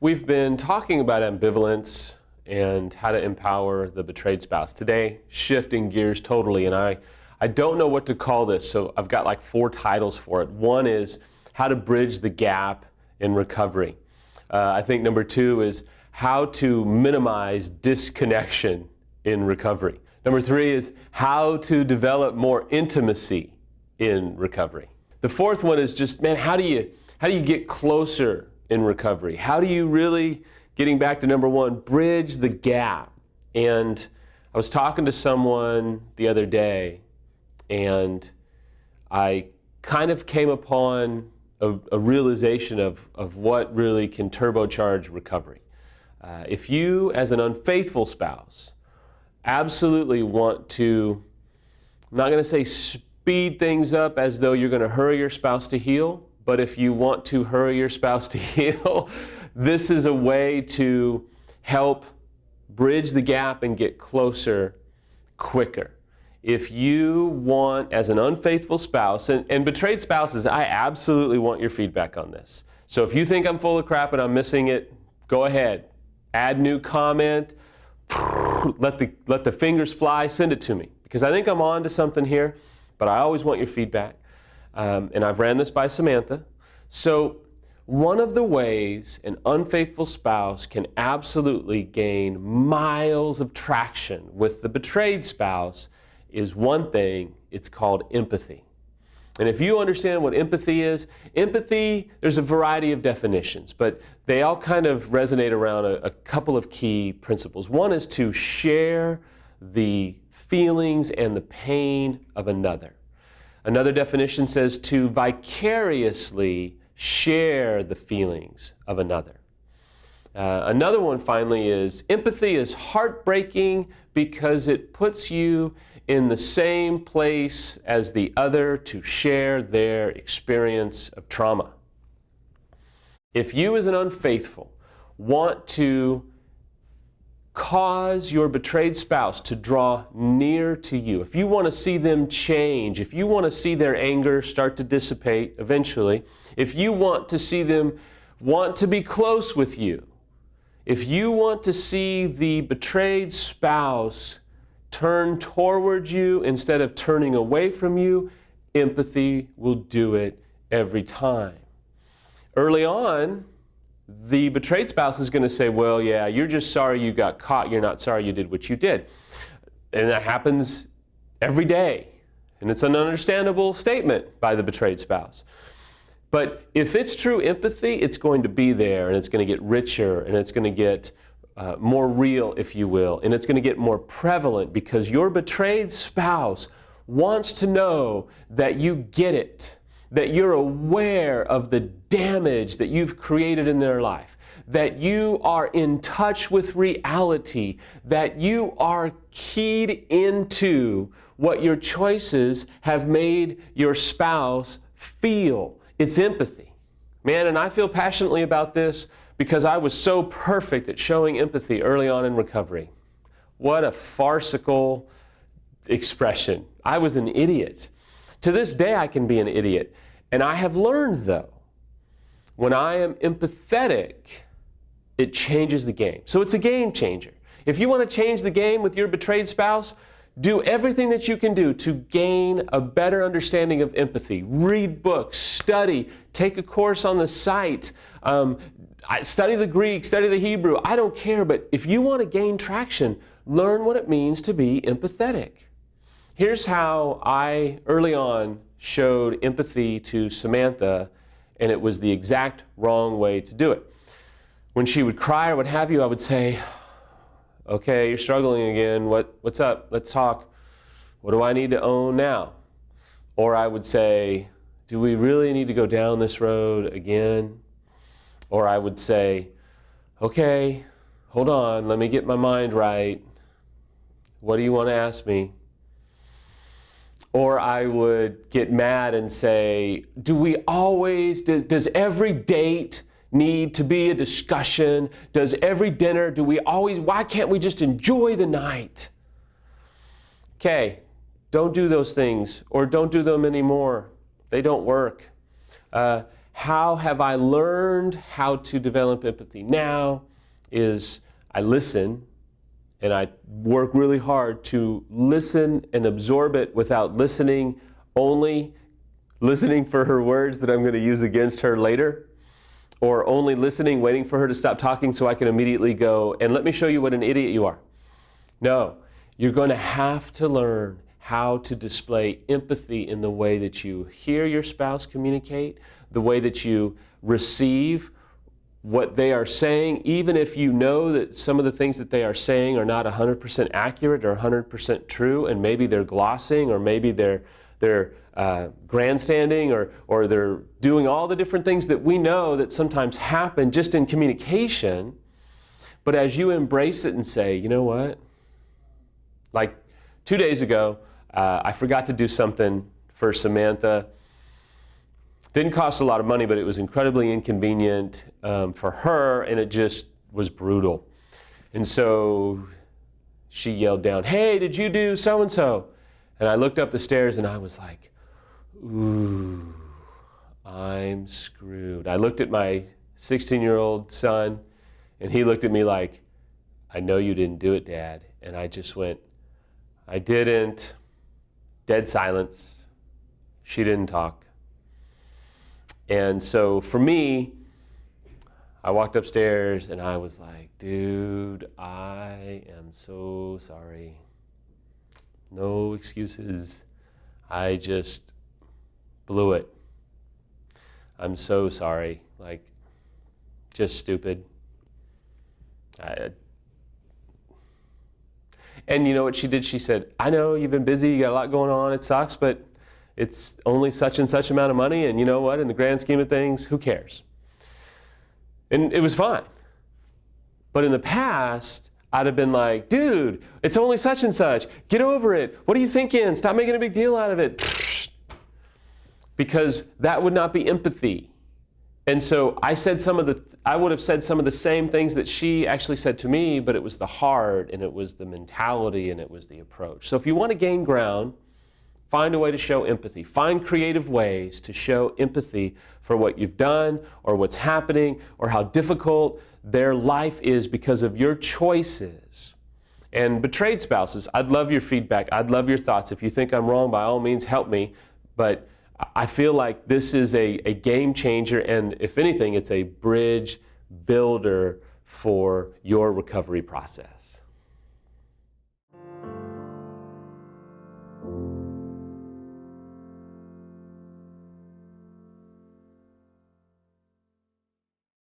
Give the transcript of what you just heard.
We've been talking about ambivalence and how to empower the betrayed spouse. Today, shifting gears totally, and I don't know what to call this, so I've got like 4 titles for it. One is how to bridge the gap in recovery. I think number 2 is how to minimize disconnection in recovery. Number 3 is how to develop more intimacy in recovery. The 4th one is just, man, how do you get closer in recovery? How do you really, getting back to number 1, bridge the gap? And I was talking to someone the other day, and I kind of came upon a realization of what really can turbocharge recovery. If you, as an unfaithful spouse, absolutely want to, I'm not going to say speed things up as though you're going to hurry your spouse to heal, but if you want to hurry your spouse to heal, this is a way to help bridge the gap and get closer quicker. If you want, as an unfaithful spouse, and betrayed spouses, I absolutely want your feedback on this. So if you think I'm full of crap and I'm missing it, go ahead. Add new comment, let the fingers fly, send it to me. Because I think I'm on to something here, but I always want your feedback. And I've ran this by Samantha. So one of the ways an unfaithful spouse can absolutely gain miles of traction with the betrayed spouse is one thing. It's called empathy. And if you understand what empathy is, there's a variety of definitions, but they all kind of resonate around a couple of key principles. One is to share the feelings and the pain of another. Another definition says to vicariously share the feelings of another. Another one finally is empathy is heartbreaking because it puts you in the same place as the other to share their experience of trauma. If you as an unfaithful want to cause your betrayed spouse to draw near to you, if you want to see them change, if you want to see their anger start to dissipate eventually, if you want to see them want to be close with you, if you want to see the betrayed spouse turn towards you instead of turning away from you, empathy will do it every time. Early on, the betrayed spouse is going to say, well, yeah, you're just sorry you got caught. You're not sorry you did what you did. And that happens every day. And it's an understandable statement by the betrayed spouse. But if it's true empathy, it's going to be there, and it's going to get richer, and it's going to get more real, if you will, and it's going to get more prevalent because your betrayed spouse wants to know that you get it, that you're aware of the damage that you've created in their life, that you are in touch with reality, that you are keyed into what your choices have made your spouse feel. It's empathy. Man, and I feel passionately about this because I was so perfect at showing empathy early on in recovery. What a farcical expression. I was an idiot. To this day, I can be an idiot. And I have learned, though, when I am empathetic, it changes the game. So it's a game changer. If you want to change the game with your betrayed spouse, do everything that you can do to gain a better understanding of empathy. Read books, study, take a course on the site, study the Greek, study the Hebrew. I don't care, but if you want to gain traction, learn what it means to be empathetic. Here's how I, early on, showed empathy to Samantha, and it was the exact wrong way to do it. When she would cry or what have you, I would say, okay, you're struggling again. What's up? Let's talk. What do I need to own now? Or I would say, do we really need to go down this road again? Or I would say, okay, hold on, let me get my mind right. What do you want to ask me? Or I would get mad and say, does every date need to be a discussion? Does every dinner, why can't we just enjoy the night? Okay, don't do those things, or don't do them anymore. They don't work. How have I learned how to develop empathy now is I listen, and I work really hard to listen and absorb it without only listening for her words that I'm going to use against her later, or only listening, waiting for her to stop talking so I can immediately go, and let me show you what an idiot you are. No, you're going to have to learn how to display empathy in the way that you hear your spouse communicate, the way that you receive what they are saying, even if you know that some of the things that they are saying are not 100% accurate or 100% true, and maybe they're glossing, or maybe they're grandstanding, or they're doing all the different things that we know that sometimes happen just in communication. But as you embrace it and say, you know what? Like 2 days ago, I forgot to do something for Samantha. Didn't cost a lot of money, but it was incredibly inconvenient for her, and it just was brutal. And so she yelled down, "Hey, did you do so-and-so?" And I looked up the stairs and I was like, ooh, I'm screwed. I looked at my 16-year-old son, and he looked at me like, "I know you didn't do it, Dad." And I just went, "I didn't." Dead silence. She didn't talk. And so for me, I walked upstairs and I was like, "Dude, I am so sorry. No excuses. I just blew it. I'm so sorry. Like, just stupid." And you know what she did? She said, "I know you've been busy, you got a lot going on, it sucks, but it's only such and such amount of money, and you know what, in the grand scheme of things, who cares?" And it was fine. But in the past, I'd have been like, "Dude, it's only such and such. Get over it. What are you thinking? Stop making a big deal out of it." Because that would not be empathy. And so I would have said some of the same things that she actually said to me, but it was the heart, and it was the mentality, and it was the approach. So if you want to gain ground, find a way to show empathy. Find creative ways to show empathy for what you've done, or what's happening, or how difficult their life is because of your choices. And betrayed spouses, I'd love your feedback. I'd love your thoughts. If you think I'm wrong, by all means, help me. But I feel like this is a game changer, and if anything, it's a bridge builder for your recovery process.